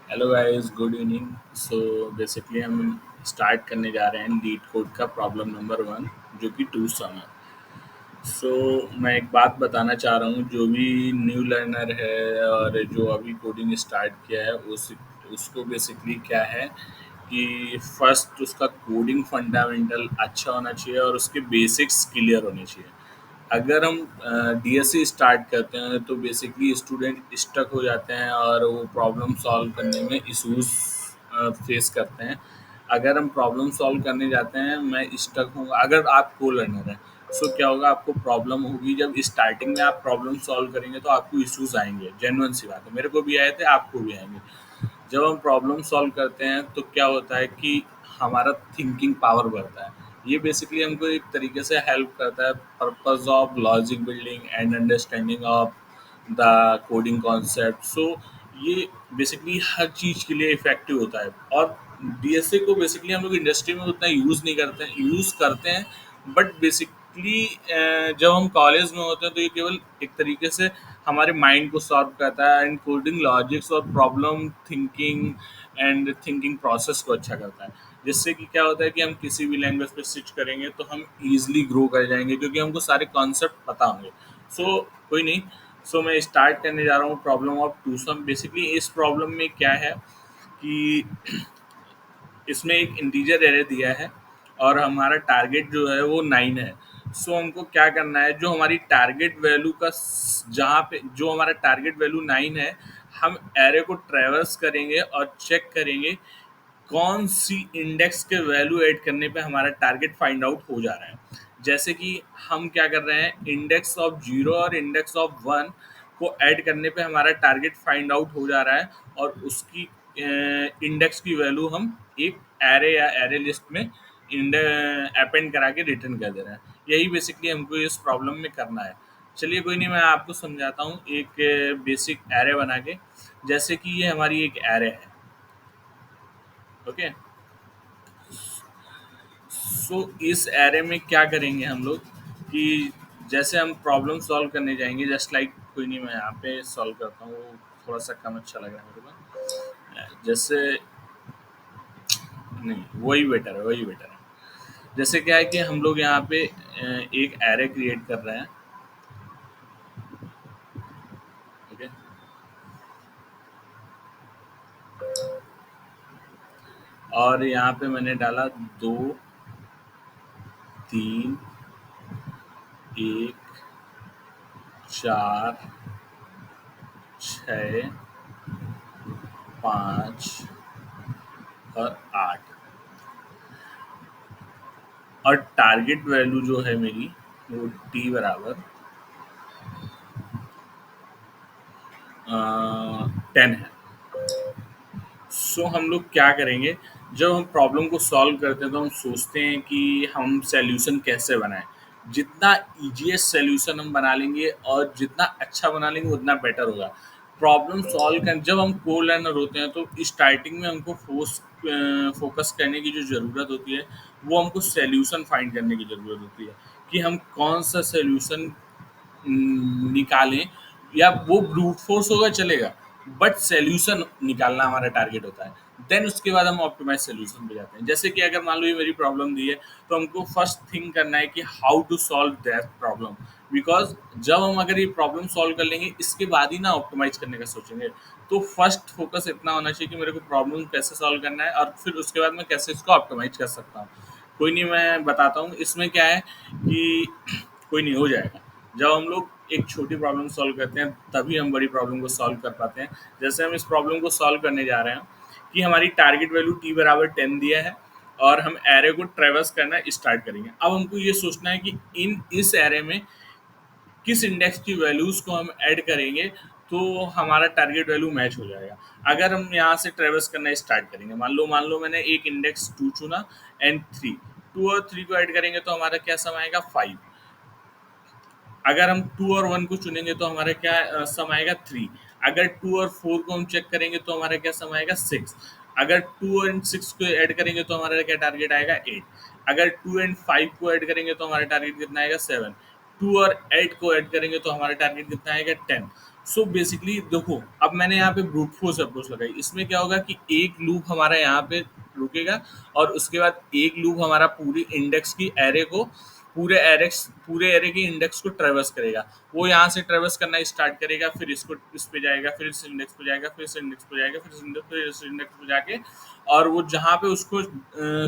Hello guys, good evening. So basically हम start करने जा रहे हैं लीड कोड का प्रॉब्लम नंबर 1, जो कि टू सम है। सो मैं एक बात बताना चाह रहा हूँ, जो भी न्यू लर्नर है और जो अभी कोडिंग स्टार्ट किया है उसको बेसिकली क्या है कि फर्स्ट उसका कोडिंग फंडामेंटल अच्छा होना चाहिए और उसके बेसिक्स क्लियर होने चाहिए। अगर हम डीएससी स्टार्ट करते हैं तो बेसिकली स्टूडेंट स्टक हो जाते हैं और वो प्रॉब्लम सॉल्व करने में इश्यूज फेस करते हैं। अगर हम प्रॉब्लम सॉल्व करने जाते हैं, मैं स्टक हूँ, अगर आप को लर्नर हैं, सो क्या होगा, आपको प्रॉब्लम होगी। जब स्टार्टिंग में आप प्रॉब्लम सॉल्व करेंगे तो आपको इश्यूज आएंगे, जेन्युइन सी बात है, मेरे को भी आए थे, आपको भी आएंगे। जब हम प्रॉब्लम सॉल्व करते हैं तो क्या होता है कि हमारा थिंकिंग पावर बढ़ता है। ये बेसिकली हमको एक तरीके से हेल्प करता है purpose of logic building and understanding of the coding concept. So ये बेसिकली हर चीज़ के लिए इफ़ेक्टिव होता है। और डीएसए को बेसिकली हम लोग इंडस्ट्री में उतना यूज़ नहीं करते हैं, यूज़ करते हैं, बट बेसिकली जब हम कॉलेज में होते हैं तो ये केवल एक तरीके से हमारे माइंड को सॉल्व करता है एंड कोडिंग लॉजिक्स और problem thinking and thinking process को अच्छा करता है। जिससे कि क्या होता है कि हम किसी भी लैंग्वेज पे स्विच करेंगे तो हम ईजिली ग्रो कर जाएंगे, क्योंकि हमको सारे कॉन्सेप्ट पता होंगे। सो कोई नहीं। सो मैं स्टार्ट करने जा रहा हूँ problem of two sum. Basically इस प्रॉब्लम में क्या है कि इसमें एक इंटीजर एरे दिया है और हमारा टारगेट जो है वो 9 है। सो हमको क्या करना है, जो हमारी टारगेट वैल्यू का जहाँ पे जो हमारा टारगेट वैल्यू 9 है, हम एरे को ट्रेवर्स करेंगे और चेक करेंगे कौन सी इंडेक्स के वैल्यू ऐड करने पे हमारा टारगेट फाइंड आउट हो जा रहा है। जैसे कि हम क्या कर रहे हैं, इंडेक्स ऑफ 0 और इंडेक्स ऑफ 1 को ऐड करने पे हमारा टारगेट फाइंड आउट हो जा रहा है, और उसकी इंडेक्स की वैल्यू हम एक एरे या एरे लिस्ट में अपेंड करा के रिटर्न कर दे रहे हैं। यही बेसिकली हमको इस प्रॉब्लम में करना है। चलिए कोई नहीं, मैं आपको समझाता हूँ एक बेसिक एरे बना के। जैसे कि ये हमारी एक एरे है। ओके। सो इस एरे में क्या करेंगे हम लोग कि जैसे हम प्रॉब्लम सॉल्व करने जाएंगे, जस्ट लाइक कोई नहीं, मैं यहाँ पे सॉल्व करता हूँ, वो थोड़ा सा कम अच्छा लग रहा है मेरे को। जैसे नहीं, वही बेटर है, वही बेटर है। जैसे क्या है कि हम लोग यहाँ पे एक एरे क्रिएट कर रहे हैं। ओके। और यहाँ पे मैंने डाला 2, 3, 1, 4, 6, 5 और 8। और टारगेट वैल्यू जो है मेरी, वो टी बराबर 10 है। सो हम लोग क्या करेंगे, जब हम प्रॉब्लम को सॉल्व करते हैं तो हम सोचते हैं कि हम सॉल्यूशन कैसे बनाएं। जितना ईजीएस्ट सॉल्यूशन हम बना लेंगे और जितना अच्छा बना लेंगे उतना बेटर होगा। प्रॉब्लम सॉल्व कर जब हम को लर्नर होते हैं तो स्टार्टिंग में हमको फोकस करने की जो ज़रूरत होती है, वो हमको सॉल्यूशन फाइंड करने की ज़रूरत होती है कि हम कौन सा सॉल्यूशन निकालें। या वो ब्रूट फोर्स होगा, चलेगा, बट सॉल्यूशन निकालना हमारा टारगेट होता है। देन उसके बाद हम ऑप्टिमाइज सॉल्यूशन पे जाते हैं। जैसे कि अगर मान लो ये मेरी प्रॉब्लम दी है, तो हमको फर्स्ट थिंक करना है कि how to solve that problem. Because जब हम अगर ये प्रॉब्लम सॉल्व कर लेंगे, इसके बाद ही ना ऑप्टिमाइज करने का सोचेंगे। तो फर्स्ट फोकस इतना होना चाहिए कि मेरे को प्रॉब्लम कैसे सॉल्व करना है, और फिर उसके बाद मैं कैसे इसको ऑप्टिमाइज कर सकता हूँ। कोई नहीं, मैं बताता हूँ इसमें क्या है कि कोई नहीं, हो जाएगा। जब हम लोग एक छोटी प्रॉब्लम सॉल्व करते हैं तभी हम बड़ी प्रॉब्लम को सॉल्व कर पाते हैं। जैसे हम इस प्रॉब्लम को सॉल्व करने जा रहे हैं कि हमारी टारगेट वैल्यू टी बराबर 10 दिया है, और हम एरे को ट्रेवर्स करना स्टार्ट करेंगे। अब हमको ये सोचना है कि इस एरे में किस इंडेक्स की वैल्यूज़ को हम ऐड करेंगे तो हमारा टारगेट वैल्यू मैच हो जाएगा। अगर हम यहाँ से ट्रेवर्स करना स्टार्ट करेंगे, मान लो मैंने एक इंडेक्स 2 चुना एंड 3। 2 और 3 को ऐड करेंगे तो हमारा क्या सम आएगा, 5। अगर हम 2 और 1 को चुनेंगे तो हमारा क्या सम आएगा, 3। अगर 2 और 4 को हम चेक करेंगे तो हमारा क्या सम आएगा, 6। अगर 2 और 6 को ऐड करेंगे तो हमारा क्या टारगेट आएगा, 8। अगर 2 एंड 5 को ऐड करेंगे तो हमारा टारगेट कितना आएगा, 7। 2 और 8 को ऐड करेंगे तो हमारा टारगेट कितना आएगा, 10। सो बेसिकली देखो, अब मैंने यहाँ पे ब्रूट फोर्स अप्रोच लगाई, इसमें क्या होगा कि एक लूप हमारा यहाँ पे रुकेगा और उसके बाद एक लूप हमारा पूरी इंडेक्स की एरे को पूरे एरे के इंडेक्स को ट्रेवर्स करेगा। वो यहाँ से ट्रेवर्स करना स्टार्ट करेगा, फिर इसको इस पे जाएगा, फिर इस इंडेक्स पे जाएगा, फिर इस इंडेक्स पे जाएगा, फिर इस इंडेक्स पे जाके और वो जहाँ पे उसको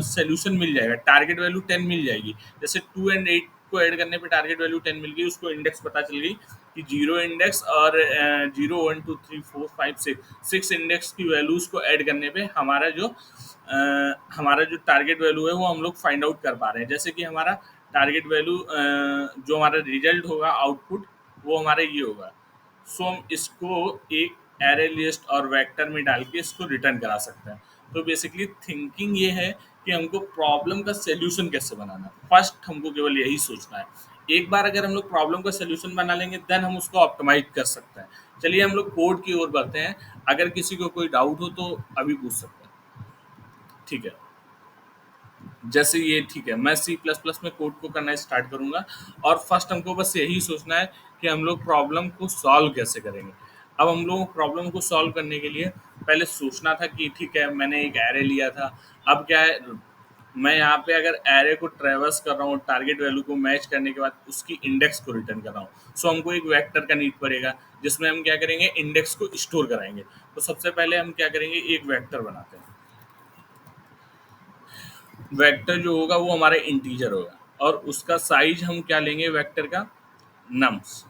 सोल्यूशन मिल जाएगा, टारगेट वैल्यू 10 मिल जाएगी। जैसे 2 एंड 8 को ऐड करने पे टारगेट वैल्यू 10 मिल गई, उसको इंडेक्स पता चल गई कि जीरो इंडेक्स और 0 1 2 3 4 5 6 इंडेक्स की वैल्यूज को ऐड करने पे हमारा जो टारगेट वैल्यू है वो हम लोग फाइंड आउट कर पा रहे हैं। जैसे कि हमारा टारगेट वैल्यू जो हमारा रिजल्ट होगा आउटपुट, वो हमारा ये होगा। सो हम इसको एक एरे लिस्ट और वेक्टर में डाल के इसको रिटर्न करा सकते हैं। तो बेसिकली थिंकिंग ये है कि हमको प्रॉब्लम का सोल्यूशन कैसे बनाना है, फर्स्ट हमको केवल यही सोचना है। एक बार अगर हम लोग प्रॉब्लम का सोल्यूशन बना लेंगे देन हम उसको ऑप्टिमाइज कर सकते हैं। चलिए हम लोग कोड की ओर बढ़ते हैं। अगर किसी को कोई डाउट हो तो अभी पूछ सकते हैं। ठीक है, जैसे ये ठीक है, मैं सी प्लस प्लस में कोड को करना स्टार्ट करूंगा और फर्स्ट हमको बस यही सोचना है कि हम लोग प्रॉब्लम को सॉल्व कैसे करेंगे। अब हम लोग प्रॉब्लम को सॉल्व करने के लिए पहले सोचना था कि ठीक है, मैंने एक एरे लिया था। अब क्या है, मैं यहाँ पे अगर एरे को ट्रेवर्स कर रहा हूँ, टारगेट वैल्यू को मैच करने के बाद उसकी इंडेक्स को रिटर्न कर रहा हूँ, सो हमको एक वेक्टर का नीड पड़ेगा जिसमें हम क्या करेंगे, इंडेक्स को स्टोर कराएंगे। तो सबसे पहले हम क्या करेंगे, एक वेक्टर बनाते हैं। वेक्टर जो होगा वो हमारा इंटीजर होगा और उसका साइज हम क्या लेंगे वेक्टर का, नम्स,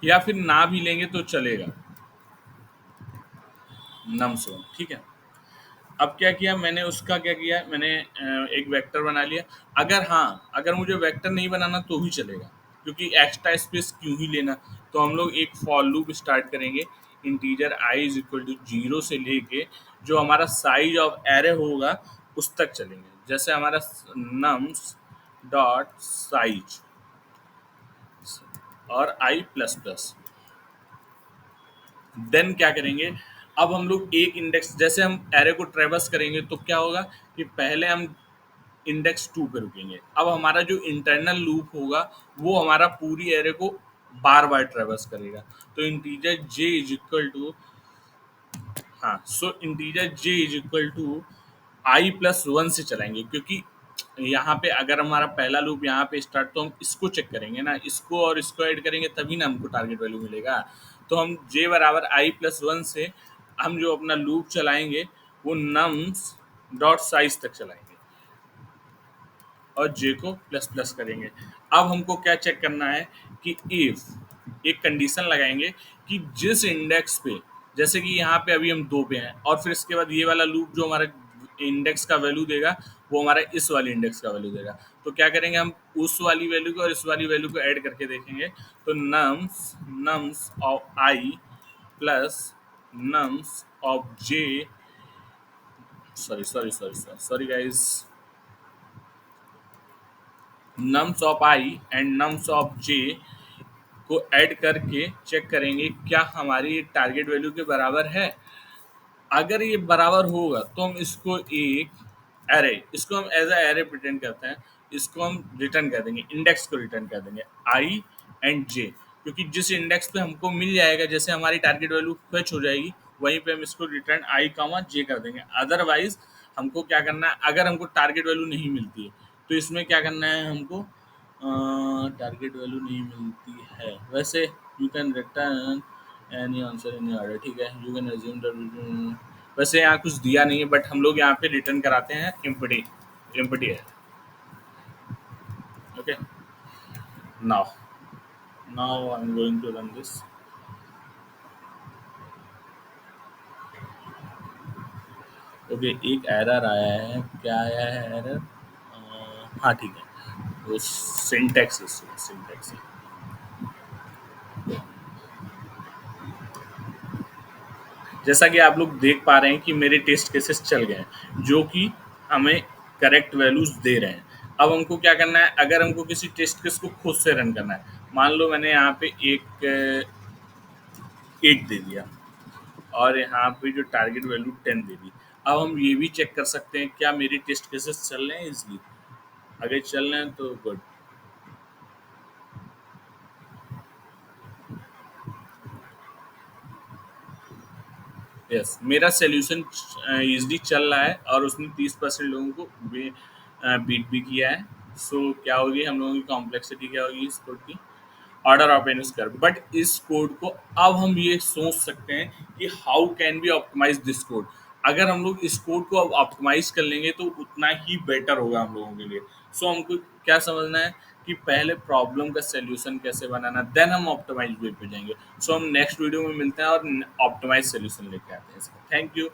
या फिर ना भी लेंगे तो चलेगा, नम्स हो, ठीक है। अब क्या किया मैंने, उसका क्या किया मैंने, एक वेक्टर बना लिया। अगर हाँ, अगर मुझे वेक्टर नहीं बनाना तो भी चलेगा, क्योंकि एक्स्ट्रा स्पेस क्यों ही लेना। तो हम लोग एक फॉर लूप स्टार्ट करेंगे, integer i is equal to zero से लेके जो हमारा साइज ऑफ एरे होगा उस तक चलेंगे। जैसे हमारा नम्स डॉट साइज और आई प्लस प्लस, देन क्या करेंगे, अब हम लोग एक इंडेक्स, जैसे हम एरे को ट्रेवर्स करेंगे तो क्या होगा कि पहले हम इंडेक्स 2 पे रुकेंगे। अब हमारा जो इंटरनल लूप होगा वो हमारा पूरी एरे को बार बार ट्रेवर्स करेगा। तो integer j is equal to, हाँ, so integer j is equal to i plus one से चलाएंगे, क्योंकि यहाँ पे अगर हमारा पहला लूप यहाँ पे स्टार्ट, तो हम इसको चेक करेंगे ना, इसको और इसको ऐड करेंगे तभी ना हमको टारगेट वैल्यू मिलेगा। तो हम जे बराबर आई प्लस वन से हम जो अपना लूप चलाएंगे वो नम्स डॉट साइज तक चलाएंगे और जे को प्लस प्लस करेंगे। अब हमको क्या चेक करना है कि इफ एक कंडीशन लगाएंगे कि जिस इंडेक्स पे, जैसे कि यहाँ पे अभी हम 2 पे हैं और फिर इसके बाद ये वाला लूप जो हमारा इंडेक्स का वैल्यू देगा वो हमारा इस वाली इंडेक्स का वैल्यू देगा। तो क्या करेंगे, हम उस वाली वैल्यू को और इस वाली वैल्यू को ऐड करके देखेंगे। तो nums nums of i plus nums of j, sorry guys, nums of i and nums of j को ऐड करके चेक करेंगे क्या हमारी टारगेट वैल्यू के बराबर है। अगर ये बराबर होगा तो हम इसको एक एरे, इसको हम एज अ एरे प्रिटेंड करते हैं, इसको हम रिटर्न कर देंगे, इंडेक्स को रिटर्न कर देंगे आई एंड जे, क्योंकि जिस इंडेक्स पे हमको मिल जाएगा, जैसे हमारी टारगेट वैल्यू फेच हो जाएगी वहीं पे हम इसको रिटर्न आई कामा जे कर देंगे। अदरवाइज हमको क्या करना है, अगर हमको टारगेट वैल्यू नहीं मिलती है तो इसमें क्या करना है हमको, टारगेट वैल्यू नहीं मिलती है वैसे, you can return any answer in order, ठीक है, यू कैन अज्यूम दैट, वैसे यहाँ कुछ दिया नहीं है बट हम लोग यहाँ पे रिटर्न कराते हैं एम्प्टी, एम्प्टी है। Okay, now now I am going to run this. Okay, एक एरर आया है, क्या आया है एरर, हाँ ठीक है, वो सिंटैक्स इशू, सिंटैक्स। जैसा कि आप लोग देख पा रहे हैं कि मेरे टेस्ट केसेस चल गए हैं जो कि हमें करेक्ट वैल्यूज दे रहे हैं। अब हमको क्या करना है, अगर हमको किसी टेस्ट केस को खुद से रन करना है, मान लो मैंने यहाँ पे एक 8 दे दिया और यहाँ पे जो टारगेट वैल्यू 10 दे दी। अब हम ये भी चेक कर सकते हैं क्या मेरे टेस्ट केसेस चल रहे हैं इजली, अगर चल रहे हैं तो गुड। यस, मेरा सॉल्यूशन ईज़िली चल रहा है और उसने 30% लोगों को बीट भी किया है। सो क्या होगी हम लोगों की कॉम्प्लेक्सिटी क्या होगी इस कोड की? Order of n square. But इस कोड को अब हम ये सोच सकते हैं कि how can be optimize this code. अगर हम लोग इस कोड को अब ऑप्टिमाइज कर लेंगे तो उतना ही बेटर होगा हम लोगों के लिए। सो हमको क्या समझना है कि पहले प्रॉब्लम का सॉल्यूशन कैसे बनाना, देन हम ऑप्टिमाइज वे पे जाएंगे। सो हम नेक्स्ट वीडियो में मिलते हैं और ऑप्टिमाइज सॉल्यूशन लेके आते हैं इसका। Thank you.